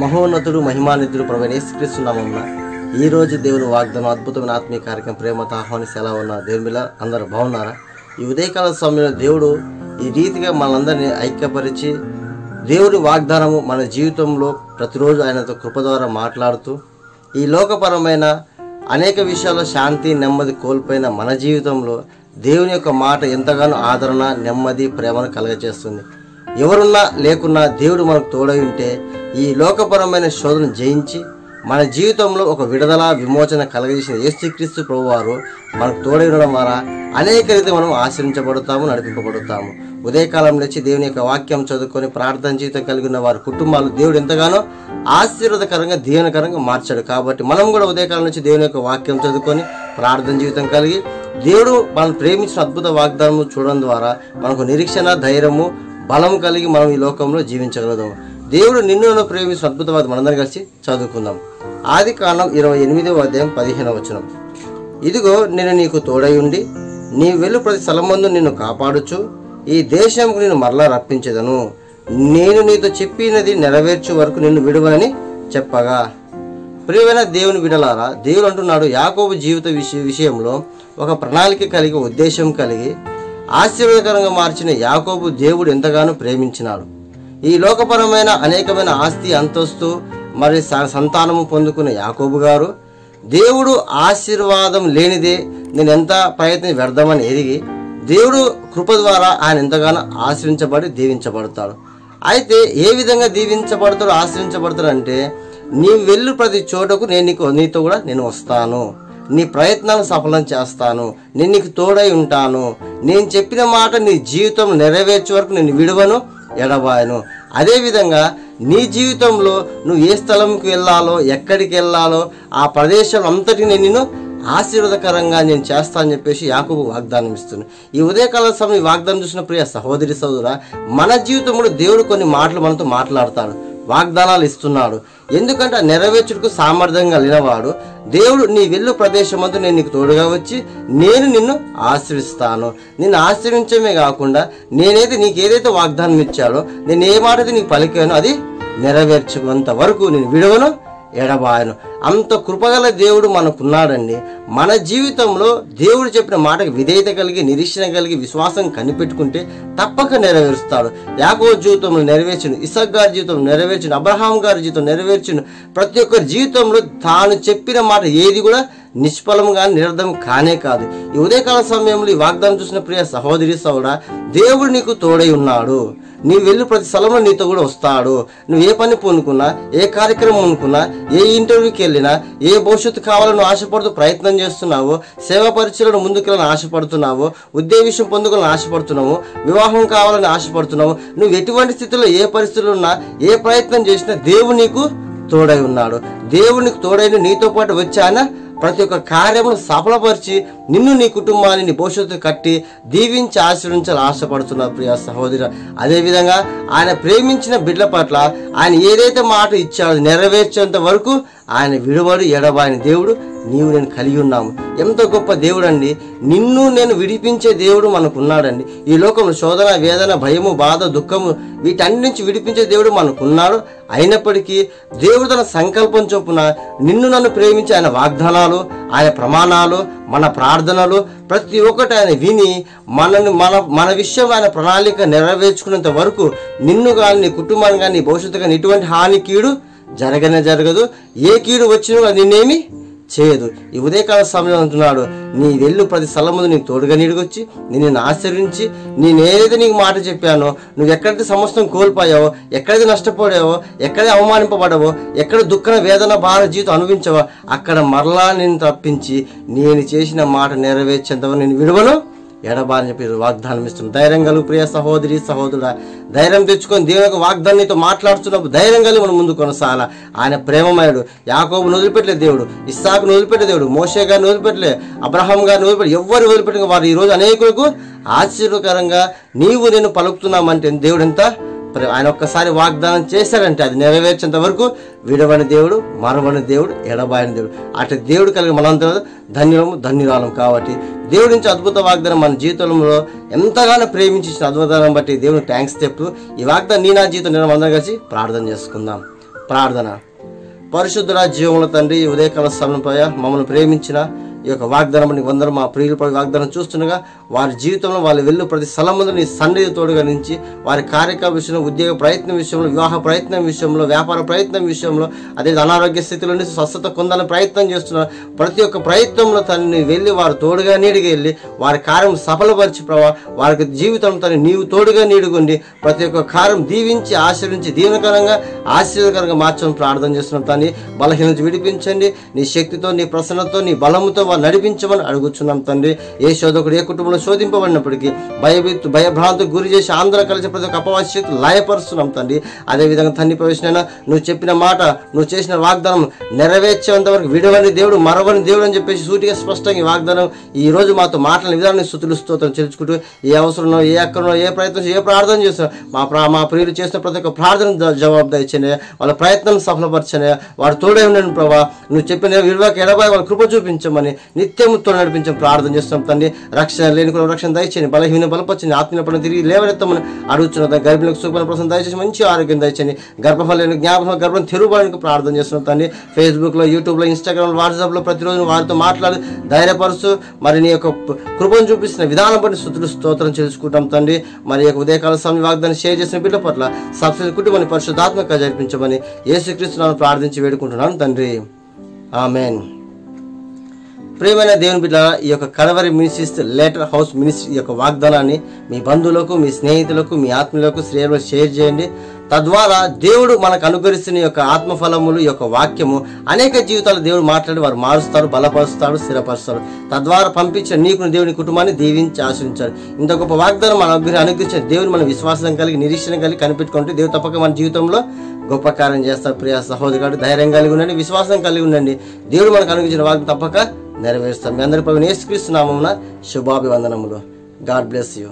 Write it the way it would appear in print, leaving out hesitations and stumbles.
మహోన్నతుడు మహిమానిధుడు ప్రభువైన యేసుక్రీస్తు నామమున ఈ రోజు దేవుని వాగ్దానం అద్భుతమైన ఆత్మీయ కార్యక్రమం ప్రేమతో ఆహ్వానిస్తే ఎలా ఉన్నారు దేవుని బిడ్డలారా? అందరూ బాగున్నారా? ఈ ఉదయకాల సమయంలో దేవుడు ఈ రీతిగా మనందరినీ ఐక్యపరిచి దేవుని వాగ్దానము మన జీవితంలో ప్రతిరోజు ఆయనతో కృప ద్వారా మాట్లాడుతూ ఈ లోకపరమైన అనేక విషయాల్లో శాంతి నెమ్మది కోల్పోయిన మన జీవితంలో దేవుని యొక్క మాట ఎంతగానో ఆదరణ నెమ్మది ప్రేమను కలగజేస్తుంది. ఎవరున్నా లేకున్నా దేవుడు మనకు తోడై ఉంటే ఈ లోకపరమైన శోధన జయించి మన జీవితంలో ఒక విడుదల విమోచన కలగజేసిన యేసుక్రీస్తు ప్రభువారు మనకు తోడై ఉండడం ద్వారా అనేక రీతిగా మనం ఆశ్రయించబడతాము, నడిపింపబడతాము. ఉదయకాలం లేచి దేవుని యొక్క వాక్యం చదువుకొని ప్రార్థన జీవితం కలిగి ఉన్న వారి కుటుంబాలు దేవుడు ఎంతగానో ఆశీర్వాదకరంగా దీవెనకరంగా మార్చాడు. కాబట్టి మనం కూడా ఉదయకాలం నుంచి దేవుని యొక్క వాక్యం చదువుకొని ప్రార్థన జీవితం కలిగి దేవుడు మనల్ని ప్రేమించిన అద్భుత వాగ్దానం చూడడం ద్వారా మనకు నిరీక్షణ ధైర్యము బలము కలిగి మనం ఈ లోకంలో జీవించగలుగుతాము. దేవుడు నిన్ను ప్రేమించిన అద్భుత వాగ్దానం మనందరం కలిసి చదువుకుందాం. ఆదికాండం 28వ అధ్యాయం 15వ వచనం. ఇదిగో నేను నీకు తోడై ఉండి నీ వెళ్ళు ప్రతి స్థలమందు నిన్ను కాపాడుచు ఈ దేశంకు నేను మరలా రప్పించేదను. నేను నీతో చెప్పినది నెరవేర్చే వరకు నిన్ను విడువనని చెప్పగా. ప్రియమైన దేవుని బిడ్డలారా, దేవుడు అంటున్నాడు యాకోబు జీవిత విషయంలో ఒక ప్రణాళిక కలిగి ఉద్దేశం కలిగి ఆశీర్వాదకరంగా మార్చిన యాకోబు దేవుడు ఎంతగానో ప్రేమించినాడు. ఈ లోకపరమైన అనేకమైన ఆస్తి అంతస్తు మరి సంతానము పొందుకున్న యాకోబు గారు దేవుడు ఆశీర్వాదం లేనిదే నేను ఎంత ప్రయత్నం వ్యర్థమని ఎరిగి దేవుడు కృప ద్వారా ఆయన ఎంతగానో ఆశ్రయించబడి దీవించబడతాడు. అయితే ఏ విధంగా దీవించబడతాడు ఆశ్రయించబడతాడు అంటే నీవు వెళ్ళు ప్రతి చోటకు నీతో కూడా నేను వస్తాను, నీ ప్రయత్నాలను సఫలం చేస్తాను, నేను నీకు తోడై ఉంటాను, నేను చెప్పిన మాట నీ జీవితం నెరవేర్చే వరకు నేను విడువను ఎడబాయను. అదేవిధంగా నీ జీవితంలో నువ్వు ఏ స్థలంకి వెళ్ళాలో ఎక్కడికి వెళ్ళాలో ఆ ప్రదేశం అంతటిని నేను ఆశీర్వాదకరంగా నేను చేస్తా అని చెప్పేసి యాకోబు వాగ్దానం ఇస్తున్నాను. ఈ ఉదయకాల సమయం ఈ వాగ్దానం చూసిన ప్రియ సహోదరి సహోదరా, మన జీవితంలో దేవుడు కొన్ని మాటలు మనతో మాట్లాడతాడు, వాగ్దానాలు ఇస్తున్నాడు. ఎందుకంటే ఆ నెరవేర్చుటకు సామర్థ్యం కలిగినవాడు దేవుడు. నీ వెళ్ళు ప్రదేశం అంతా నేను నీకు తోడుగా వచ్చి నేను నిన్ను ఆశ్రయిస్తాను. నిన్ను ఆశ్రయించడమే కాకుండా నేనైతే నీకు ఏదైతే వాగ్దానం ఇచ్చాడో నేను ఏ మాట అయితే నీకు పలికానో అది నెరవేర్చుకున్నంత వరకు నేను విడవను ఎడబాయను. అంత కృపగల దేవుడు మనకున్నాడండి. మన జీవితంలో దేవుడు చెప్పిన మాటకు విధేయత కలిగి నిరీక్షణ కలిగి విశ్వాసం కనిపెట్టుకుంటే తప్పక నెరవేరుస్తాడు. యాకోబు జీవితంలో నెరవేర్చును, ఇస్సాకు గారి జీవితంలో నెరవేర్చును, అబ్రహాం గారి జీవితం నెరవేర్చును. ప్రతి ఒక్కరి జీవితంలో తాను చెప్పిన మాట ఏది కూడా నిష్ఫలం కానీ నిరర్ధం కానే కాదు. ఈ ఉదయకాల సమయంలో ఈ వాగ్దానం చూసిన ప్రియ సహోదరి సహోదరా, దేవుడు నీకు తోడై ఉన్నాడు. నీవు వెళ్ళి ప్రతి స్థలంలో నీతో కూడా వస్తాడు. నువ్వు ఏ పని పూనుకున్నా, ఏ కార్యక్రమం అనుకున్నా, ఏ ఇంటర్వ్యూకి వెళ్ళినా, ఏ భవిష్యత్తు కావాలని ఆశపడుతూ ప్రయత్నం చేస్తున్నావో, సేవా పరిచయలో ముందుకెళ్ళని ఆశపడుతున్నావో, ఉద్యోగం పొందుకోవాలని ఆశపడుతున్నావు, వివాహం కావాలని ఆశపడుతున్నావు, నువ్వు ఎటువంటి స్థితిలో ఏ పరిస్థితుల్లో ఉన్నా ఏ ప్రయత్నం చేసినా దేవుడు నీకు తోడై ఉన్నాడు. దేవునికి తోడైన నీతో పాటు వచ్చాన ప్రతి ఒక్క కార్యమును సఫలపరిచి నిన్ను నీ కుటుంబాన్ని నీ భవిష్యత్తు కట్టి దీవించి ఆశీర్వించాలని ఆశపడుతున్న ప్రియ సహోదరు. అదేవిధంగా ఆయన ప్రేమించిన బిడ్డల పట్ల ఆయన ఏదైతే మాట ఇచ్చాడో నెరవేర్చేంత వరకు ఆయన విడువడు ఎడబాయని దేవుడు నీవు నేను కలిగి ఉన్నాము. ఎంతో గొప్ప దేవుడు అండి. నిన్ను నేను విడిపించే దేవుడు మనకున్నాడండి. ఈ లోకంలో శోధన వేదన భయము బాధ దుఃఖము వీటన్నిటి నుంచి విడిపించే దేవుడు మనకున్నాడు. అయినప్పటికీ దేవుడు తన సంకల్పం చొప్పున నిన్ను నన్ను ప్రేమించి ఆయన వాగ్దానాలు ఆయన ప్రమాణాలు మన ప్రార్థనలు ప్రతి ఒక్కటి ఆయన విని మన విషయం ఆయన ప్రణాళిక నెరవేర్చుకునేంత వరకు నిన్ను కానీ నీ కుటుంబాన్ని కానీ నీ భవిష్యత్తు కానీ ఎటువంటి హాని కీడు జరగదు. ఏ కీడు వచ్చినా నిన్నేమి చేయదు. ఈ ఉదయకాల సమయం అంటున్నాడు, నీ వెళ్ళు ప్రతి స్థలం ముందు నీకు తోడుగా నీడుకొచ్చి నేను ఆశ్రయించి నేను ఏదైతే నీకు మాట చెప్పానో నువ్వు ఎక్కడైతే సమస్తం కోల్పోయావో, ఎక్కడైతే నష్టపోయావో, ఎక్కడైతే అవమానింపబడవో, ఎక్కడ దుఃఖ వేదన భార జీవితం అనుభవించావో అక్కడ మరలా నేను తప్పించి నేను చేసిన మాట నెరవేర్చేంతవరకు నేను విడువను ఎడబాని చెప్పి వాగ్దానం ఇస్తున్నాను. ధైర్యం కలుగు ప్రియ సహోదరి సహోదరుడా, ధైర్యం తెచ్చుకొని దేవుని యొక్క వాగ్దానంతో మాట్లాడుతున్నప్పుడు ధైర్యం కలిగి మనం ముందు కొనసాగాల. ఆయన ప్రేమమయుడు. యాకోబును వదిలిపెట్టలే దేవుడు, ఇస్సాకును వదిలిపెట్టే దేవుడు, మోషే గారిని వదిలిపెట్టలే, అబ్రహాం గారిని వదిలిపెట్టి ఎవరు వదిలిపెట్టిన వారు ఈరోజు అనేకులకు ఆశ్చర్యకరంగా నీవు నేను పలుకుతున్నామంటే దేవుడు ఎంత ఆయన ఒక్కసారి వాగ్దానం చేశాడంటే అది నెరవేర్చేంత వరకు విడవని దేవుడు, మరవని దేవుడు, ఎడబాయని దేవుడు. అటు దేవుడు కలిగి మనంతా ధన్యురాలం. కాబట్టి దేవుడి నుంచి అద్భుత వాగ్దానం మన జీవితంలో ఎంతగానో ప్రేమించిన అద్భుతాన్ని బట్టి దేవుని థ్యాంక్స్ చెప్తూ ఈ వాగ్దానం నీ నా జీవితం నేను అందరం కలిసి ప్రార్థన చేసుకుందాం. ప్రార్థన. పరిశుద్ధుల జీవముల తండ్రి, ఈ ఉదయకాల సమయంపై మమ్మల్ని ప్రేమించిన ఈ యొక్క వాగ్దానం వందరూ మా ప్రియుల వాగ్దానం చూస్తుండగా వారి జీవితంలో వాళ్ళు వెళ్ళు ప్రతి స్థలం ముందు నీ సన్నిధి తోడుగా నుంచి వారి కార్యక్రమ విషయంలో, ఉద్యోగ ప్రయత్నం విషయంలో, వివాహ ప్రయత్నం విషయంలో, వ్యాపార ప్రయత్నం విషయంలో, అదే అనారోగ్య స్థితిలో నుంచి స్వస్థత పొందాలని ప్రయత్నం చేస్తున్నారు. ప్రతి ఒక్క ప్రయత్నంలో తనని వెళ్ళి వారు తోడుగా నీడిగా వెళ్ళి వారి కార్యం సఫలపరిచి ప్రభావ వారికి జీవితం తను నీవు తోడుగా నీడుగుండి ప్రతి ఒక్క కార్యం దీవించి ఆశీర్వించి దీవెనకరంగా ఆశీర్వదకరంగా మార్చని ప్రార్థన చేస్తున్నాం. తాన్ని బలహీన నుంచి విడిపించండి. నీ శక్తితో, నీ ప్రసన్నతో, నీ బలముతో నడిపించమని అడుగుచున్నాం తండ్రి. ఏ శోధకుడు ఏ కుటుంబంలో శోధింపబడినప్పటికీ భయభ్రాంతికి గురి చేసి ఆంధ్ర కలిసి ప్రతి ఒక్క అపవాది శక్తి లయపరుస్తున్నాం తండ్రి. అదేవిధంగా తండ్రి ప్రవేశనైనా నువ్వు చెప్పిన మాట, నువ్వు చేసిన వాగ్దానం నెరవేర్చేంత వరకు విడవని దేవుడు, మరవని దేవుడు అని చెప్పేసి సూటిగా స్పష్టంగా ఈ వాగ్దానం ఈ రోజు మాతో మాట్లాడిన విధానాన్ని స్తుతులు స్తోత్రం చెల్లించుకుంటూ ఏ అవసరంలో, ఏ అక్కడనో, ఏ ప్రయత్నం, ఏ ప్రార్థన చేస్తున్నా మా ప్రియులు చేసిన ప్రతి ఒక్క ప్రార్థన జవాబుదారి ఇచ్చానయ్యా. వాళ్ళ ప్రయత్నం సఫలపరిచానయ్యా. వాడు తోడే ఉండండి ప్రభా. నువ్వు చెప్పిన విలువకి ఎడబాయి వాళ్ళ కృప చూపించమని నిత్యముతో నడిపించమని ప్రార్థన చేస్తాం తండ్రి. రక్షణ లేని కూడా రక్షణ దయచేయండి. బలహీన బలపరచండి. ఆత్మీయ పని తిరిగి లేవనెత్తమని అడుగుతున్నా. గర్భిణులకు సుఖమైన ప్రసన్న దయచేసి మంచి ఆరోగ్యం దయచేయండి. గర్భఫలం జ్ఞాపకం గర్భం తెరువడానికి ప్రార్థన చేస్తున్నాం తండ్రి. ఫేస్బుక్లో, యూట్యూబ్లో, ఇన్స్టాగ్రామ్లో, వాట్సాప్లో ప్రతిరోజు వారితో మాట్లాడి ధైర్యపరుస్తూ మరి నీ యొక్క కృపను చూపిస్తున్న విధానం బట్టి స్తుతులు స్తోత్రం చేసుకుంటాం తండ్రి. మరి యొక్క ఉదయకాల సమయ వాగ్దాన్ని షేర్ చేసిన బిడ్డ పట్ల సబ్సిడీ కుటుంబాన్ని పరిశుద్ధాత్మక జరిపించమని యేసుక్రీస్తునామమున ప్రార్థించి వేడుకుంటున్నాను తండ్రి. ఆమెన్. ప్రియమైన దేవుని బిడ్డలారా, ఈ యొక్క Calvary ministries later house ministry యొక్క వాగ్దానాన్ని మీ బంధువులకు, మీ స్నేహితులకు, మీ ఆత్మీయులకు, శ్రేయులకు షేర్ చేయండి. తద్వారా దేవుడు మనకు అనుగ్రహిస్తున్న యొక్క ఆత్మఫలములు, ఈ యొక్క వాక్యము అనేక జీవితాలు దేవుడు మాట్లాడి వారు మారుస్తారు, బలపరుస్తాడు, స్థిరపరుస్తాడు. తద్వారా పంపించిన నీకు దేవుని కుటుంబాన్ని దీవించి ఆశ్రయించాడు. ఇంత గొప్ప వాగ్దానం మన అనుగ్రహించిన దేవుని మన విశ్వాసం కలిగి, నిరీక్షణ కలిగి కనిపెట్టుకుంటే దేవుడు తప్పక మన జీవితంలో గొప్ప కార్యం చేస్తారు. ప్రియ సహోదరుడు, ధైర్యం కలిగి ఉండండి, విశ్వాసం కలిగి ఉండండి. దేవుడు మనకు అనుగ్రహించిన వాగ్దానం తప్పక నెరవేరుస్తాం. మీ అందరి ప్రభువైన యేసుక్రీస్తు నామమున శుభాభివందనములు. God bless you.